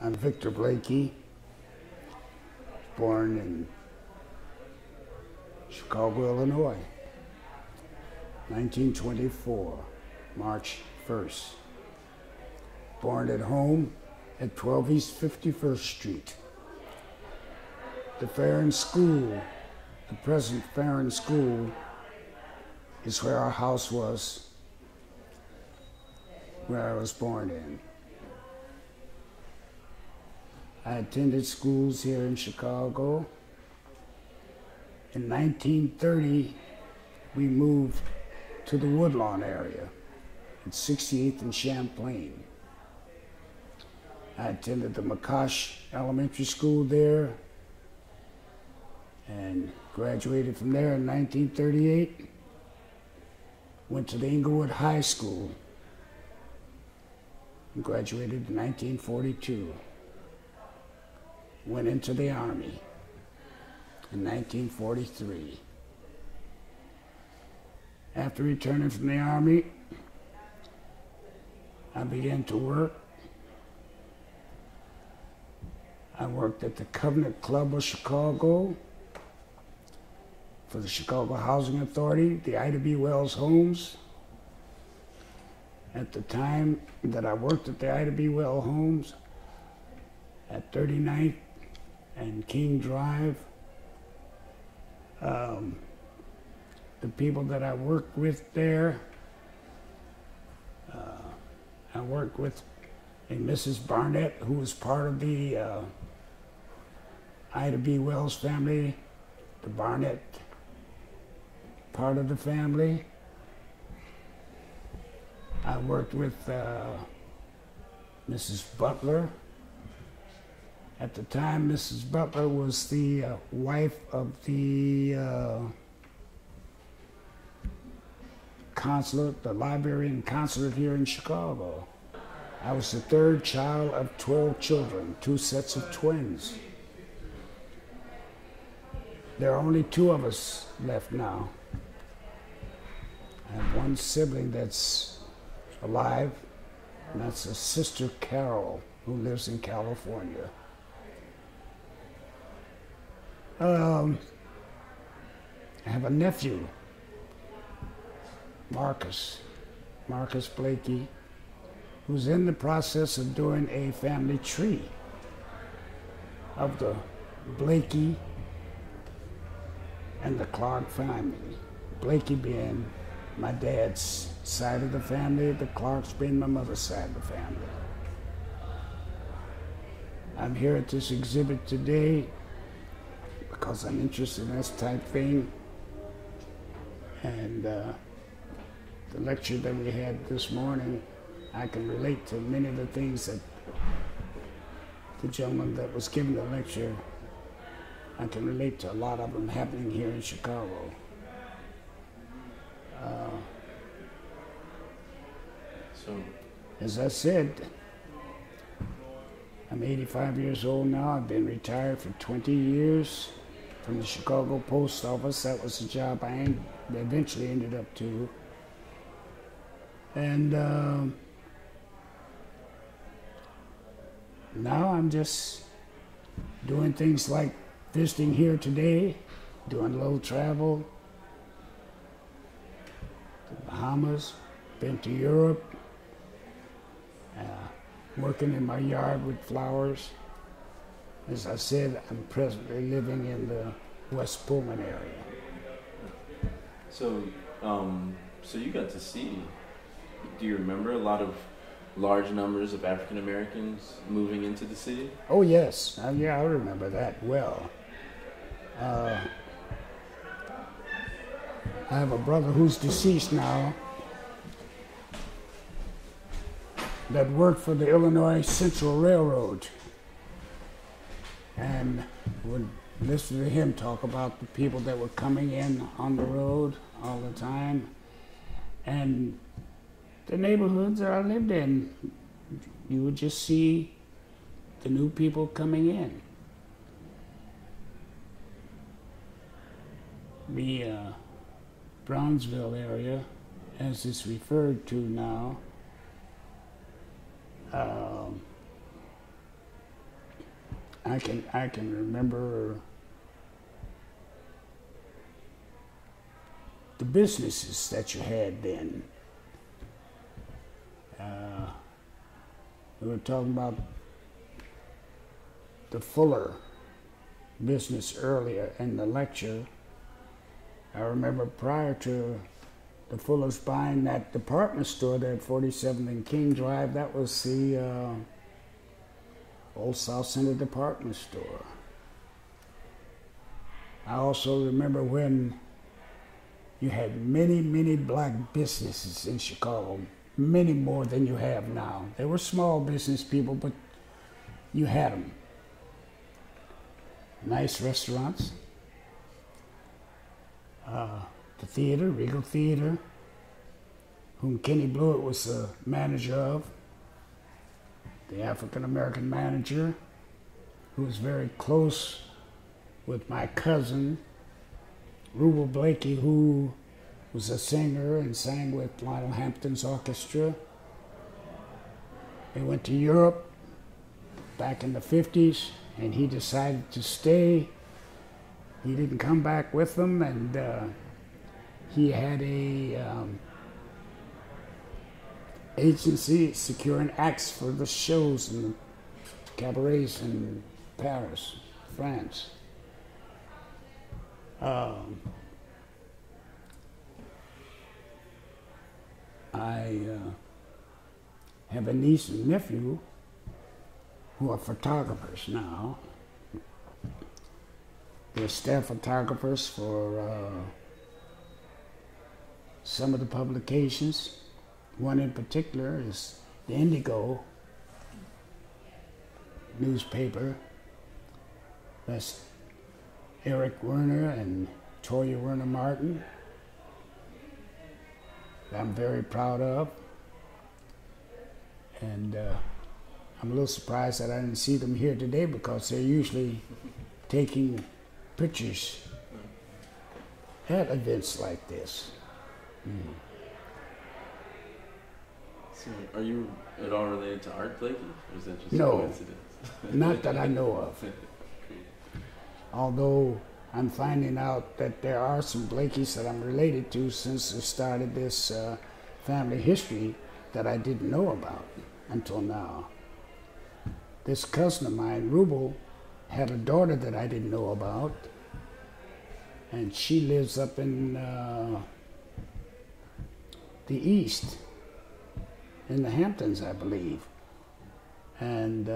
I'm Victor Blakey, born in Chicago, Illinois, 1924, March 1st. Born at home at 12 East 51st Street. The Farron School, the present Farron School, is where our house was, where I was born in. I attended schools here in Chicago. In 1930, we moved to the Woodlawn area at 68th and Champlain. I attended the McCosh Elementary School there and graduated from there in 1938. Went to the Inglewood High School and graduated in 1942. Went into the Army in 1943. After returning from the Army, I began to work. I worked at the Covenant Club of Chicago for the Chicago Housing Authority, the Ida B. Wells homes. At the time that I worked at the Ida B. Wells homes at 39th and King Drive, the people that I worked with there, I worked with a Mrs. Barnett, who was part of the Ida B. Wells family, the Barnett part of the family. I worked with Mrs. Butler. At the time, Mrs. Butler was the wife of the consulate, the librarian consulate here in Chicago. I was the third child of 12 children, 2 sets of twins. There are only 2 of us left now. I have one sibling that's alive, and that's a sister, Carol, who lives in California. I have a nephew, Marcus Blakey, who's in the process of doing a family tree of the Blakey and the Clark family. Blakey being my dad's side of the family, the Clarks being my mother's side of the family. I'm here at this exhibit today because I'm interested in this type thing. And the lecture that we had this morning, I can relate to many of the things that the gentleman that was giving the lecture, I can relate to a lot of them happening here in Chicago. As I said, I'm 85 years old now. I've been retired for 20 years from the Chicago Post Office. That was the job I eventually ended up to. And now I'm just doing things like visiting here today, doing a little travel, the Bahamas, been to Europe, working in my yard with flowers. As I said, I'm presently living in the West Pullman area. So you got to see, do you remember a lot of large numbers of African Americans moving into the city? Oh yes, yeah, I remember that well. I have a brother who's deceased now that worked for the Illinois Central Railroad, and would listen to him talk about the people that were coming in on the road all the time. And the neighborhoods that I lived in, you would just see the new people coming in. The Bronzeville area, as it's referred to now, I can remember the businesses that you had then. We were talking about the Fuller business earlier in the lecture. I remember prior to the Fullers buying that department store there at 47th and King Drive, that was the Old South Center department store. I also remember when you had many, many black businesses in Chicago, many more than you have now. They were small business people, but you had them. Nice restaurants. The theater, Regal Theater, whom Kenny Blewett was the manager of, the African-American manager, who was very close with my cousin, Rubel Blakey, who was a singer and sang with Lionel Hampton's orchestra. They went to Europe back in the 50s, and he decided to stay. He didn't come back with them, and he had a agency securing acts for the shows and the cabarets in Paris, France. I have a niece and nephew who are photographers now. They're staff photographers for some of the publications. One in particular is the Indigo newspaper. That's Eric Werner and Toya Werner Martin, that I'm very proud of. And I'm a little surprised that I didn't see them here today, because they're usually taking pictures at events like this. So are you at all related to Art Blakey, or is that just No, a coincidence? Not that I know of. Although I'm finding out that there are some Blakeys that I'm related to since I started this family history that I didn't know about until now. This cousin of mine, Rubel, had a daughter that I didn't know about, and she lives up in the East, in the Hamptons, I believe. And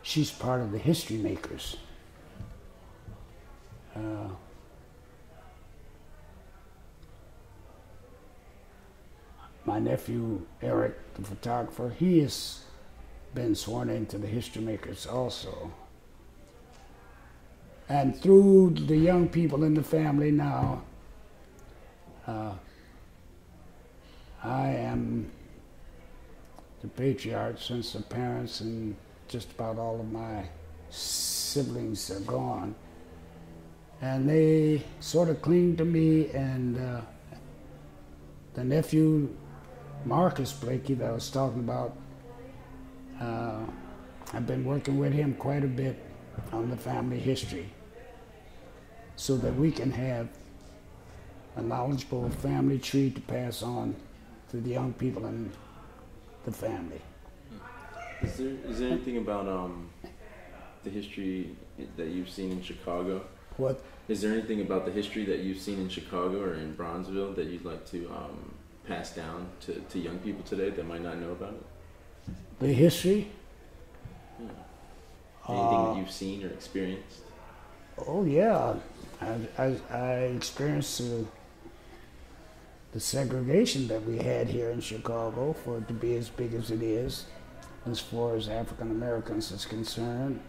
she's part of the History Makers. My nephew, Eric, the photographer, he has been sworn into the History Makers also. And through the young people in the family now, I am the patriarch, since the parents and just about all of my siblings are gone. And they sort of cling to me, and the nephew, Marcus Blakey, that I was talking about, I've been working with him quite a bit on the family history, so that we can have a knowledgeable family tree to pass on to the young people in the family. Is there anything about the history that you've seen in Chicago? What? Is there anything about the history that you've seen in Chicago or in Bronzeville that you'd like to pass down to young people today that might not know about it? The history? Yeah. Anything that you've seen or experienced? Oh yeah, I experienced the segregation that we had here in Chicago, for it to be as big as it is, as far as African Americans is concerned.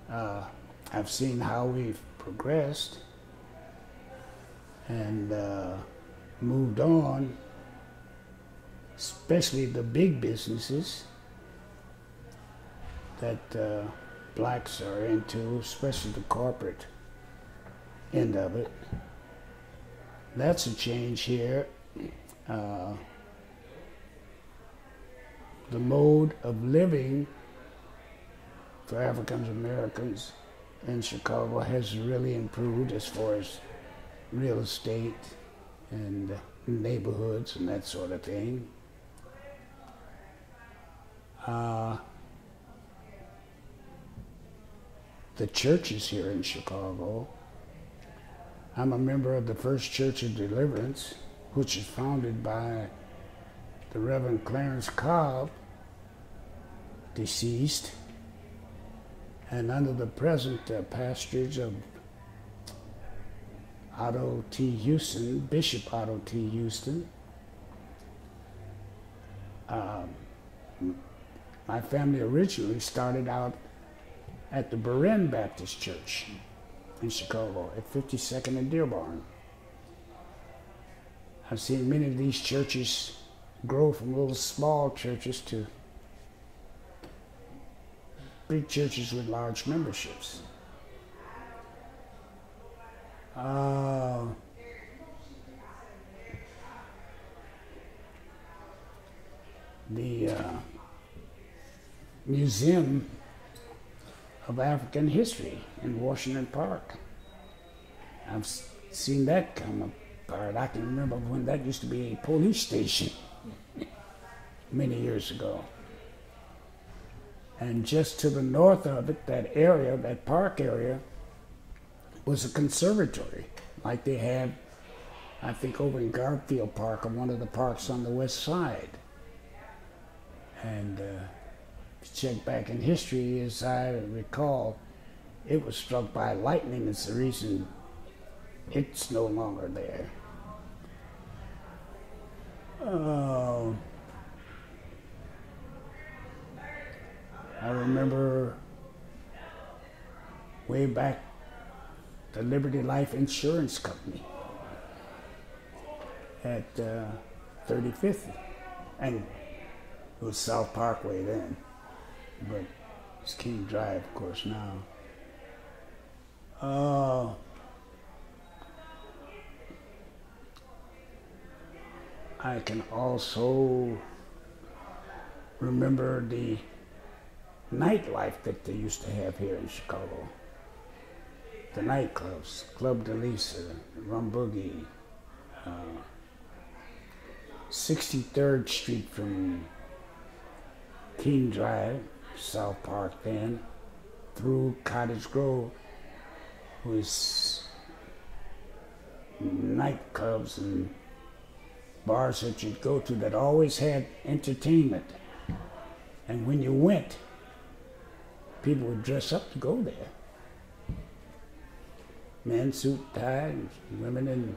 I've seen how we've progressed and moved on, especially the big businesses that blacks are into, especially the corporate end of it. That's a change here. The mode of living for African Americans in Chicago has really improved as far as real estate and neighborhoods and that sort of thing. The churches here in Chicago, I'm a member of the First Church of Deliverance, which is founded by the Reverend Clarence Cobb, deceased, and under the present pastorage of Otto T. Houston, Bishop Otto T. Houston. My family originally started out at the Berean Baptist Church in Chicago at 52nd and Dearborn. I've seen many of these churches grow from little small churches to big churches with large memberships. The Museum of African History in Washington Park. I've seen that come apart. I can remember when that used to be a police station many years ago. And just to the north of it, that area, that park area, was a conservatory, like they had, I think, over in Garfield Park, or one of the parks on the west side. And check back in history, as I recall, it was struck by lightning. It's the reason it's no longer there. I remember way back the Liberty Life Insurance Company at 35th, and it was South Parkway then, but it's King Drive, of course, now. I can also remember the nightlife that they used to have here in Chicago. The nightclubs, Club de Lisa, Rum Boogie, 63rd Street from King Drive, South Park then, through Cottage Grove, was nightclubs and bars that you'd go to that always had entertainment. And when you went, people would dress up to go there. Men suit, tie, and women in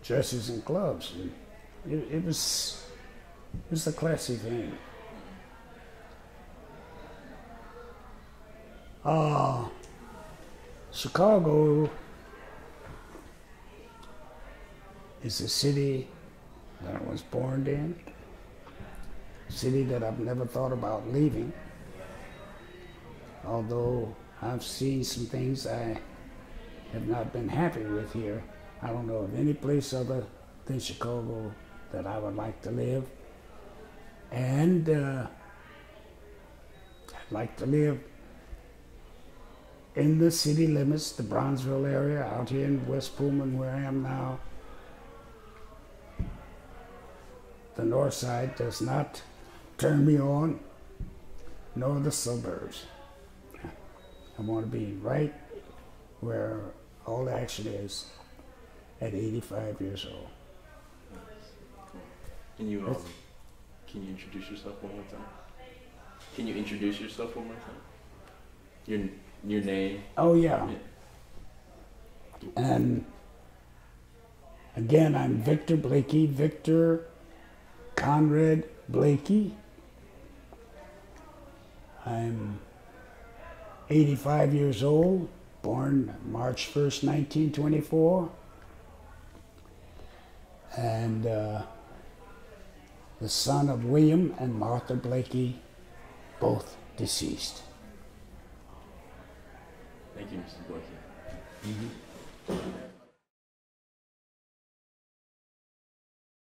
dresses and gloves. And it was a classy thing. Chicago is a city that I was born in, a city that I've never thought about leaving, although I've seen some things I have not been happy with here. I don't know of any place other than Chicago that I would like to live. And I'd like to live in the city limits, the Bronzeville area, out here in West Pullman where I am now. The north side does not turn me on, nor the suburbs. I want to be right where all the action is at 85 years old. Can you introduce yourself one more time? Can you introduce yourself one more time? Your name? Oh, yeah. And again, I'm Victor Blakey, Victor Conrad Blakey. I'm 85 years old, born March 1st, 1924. And the son of William and Martha Blakey, both deceased. Thank you, Mr. Blakey. Mm-hmm.